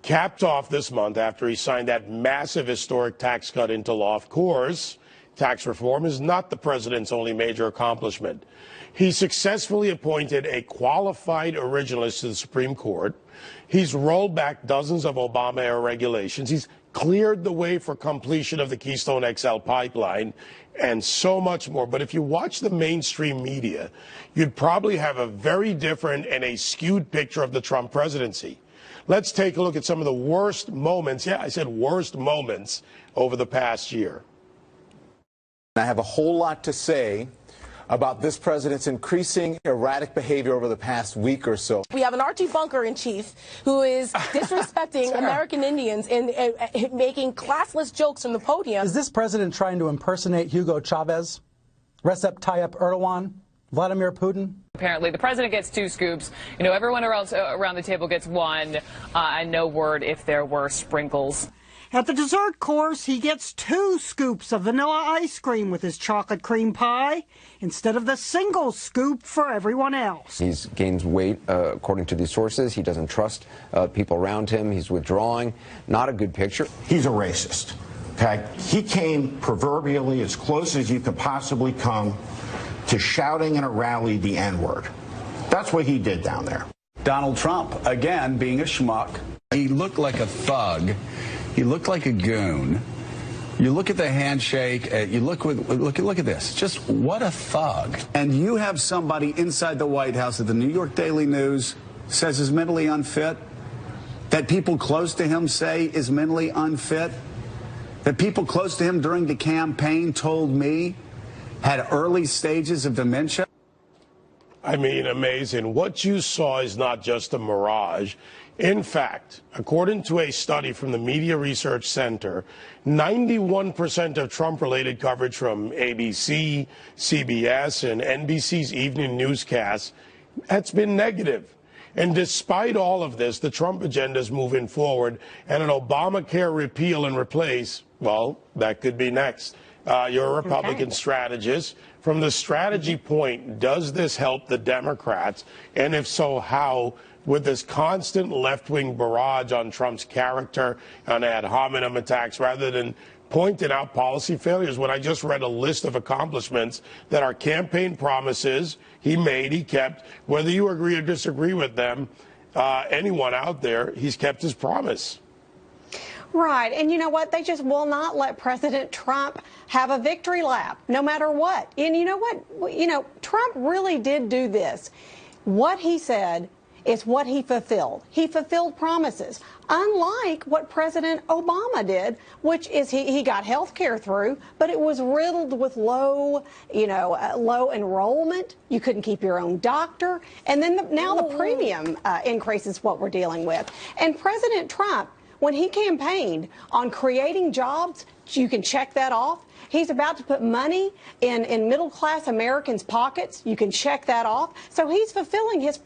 capped off this month after he signed that massive historic tax cut into law. Of course, tax reform is not the president's only major accomplishment. He successfully appointed a qualified originalist to the Supreme Court. He's rolled back dozens of Obama-era regulations. He's cleared the way for completion of the Keystone XL pipeline and so much more. But if you watch the mainstream media, you'd probably have a very different and a skewed picture of the Trump presidency. Let's take a look at some of the worst moments. Yeah, I said worst moments over the past year. I have a whole lot to say about this president's increasing erratic behavior over the past week or so. We have an Archie Bunker-in-chief who is disrespecting American Indians and making classless jokes from the podium. Is this president trying to impersonate Hugo Chavez, Recep Tayyip Erdogan, Vladimir Putin? Apparently, the president gets 2 scoops. You know, everyone else around the table gets 1, and no word if there were sprinkles. At the dessert course, he gets 2 scoops of vanilla ice cream with his chocolate cream pie instead of the single scoop for everyone else. He's gained weight, according to these sources. He doesn't trust people around him. He's withdrawing. Not a good picture. He's a racist. Okay? He came proverbially as close as you could possibly come to shouting in a rally the N-word. That's what he did down there. Donald Trump, again, being a schmuck. He looked like a thug. He looked like a goon. You look at the handshake. You look at this. Just what a thug. And you have somebody inside the White House that the New York Daily News says is mentally unfit, that people close to him say is mentally unfit, that people close to him during the campaign told me had early stages of dementia. I mean, amazing. What you saw is not just a mirage. In fact, according to a study from the Media Research Center, 91% of Trump-related coverage from ABC, CBS, and NBC's evening newscasts has been negative. And despite all of this, the Trump agenda is moving forward, and an Obamacare repeal and replace, well, that could be next. You're a Republican strategist. From the strategy point, does this help the Democrats? And if so, how? With this constant left-wing barrage on Trump's character and ad hominem attacks, rather than pointing out policy failures, when I just read a list of accomplishments that are campaign promises he made, he kept, whether you agree or disagree with them, anyone out there, he's kept his promise. Right. And you know what? They just will not let President Trump have a victory lap, no matter what. And you know what? You know, Trump really did do this. What he said is what he fulfilled. He fulfilled promises, unlike what President Obama did, which is he got health care through, but it was riddled with low enrollment. You couldn't keep your own doctor. And then now the premium increase is what we're dealing with. And President Trump, when he campaigned on creating jobs, you can check that off. He's about to put money in middle-class Americans' pockets. You can check that off. So he's fulfilling his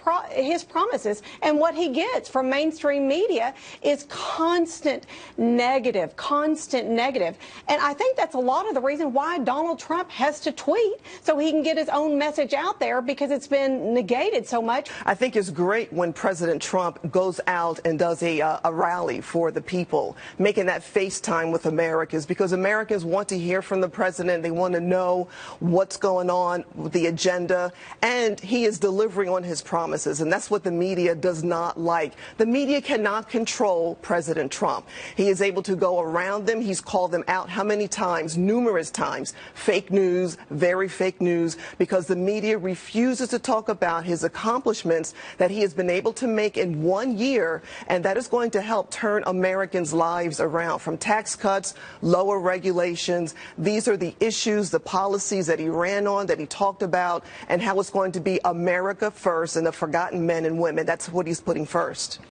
promises. And what he gets from mainstream media is constant negative. And I think that's a lot of the reason why Donald Trump has to tweet, so he can get his own message out there, because it's been negated so much. I think it's great when President Trump goes out and does a rally for the people, making that FaceTime with Americans, because Americans want to hear from the president. They want to know what's going on with the agenda, and he is delivering on his promises, and that's what the media does not like. The media cannot control President Trump. He is able to go around them. He's called them out how many times? Numerous times. Fake news, very fake news, because the media refuses to talk about his accomplishments that he has been able to make in 1 year, and that is going to help turn Americans' lives around, from tax cuts, lower regulations. These are the issues, the policies that he ran on, that he talked about, and how it's going to be America first and the forgotten men and women. That's what he's putting first.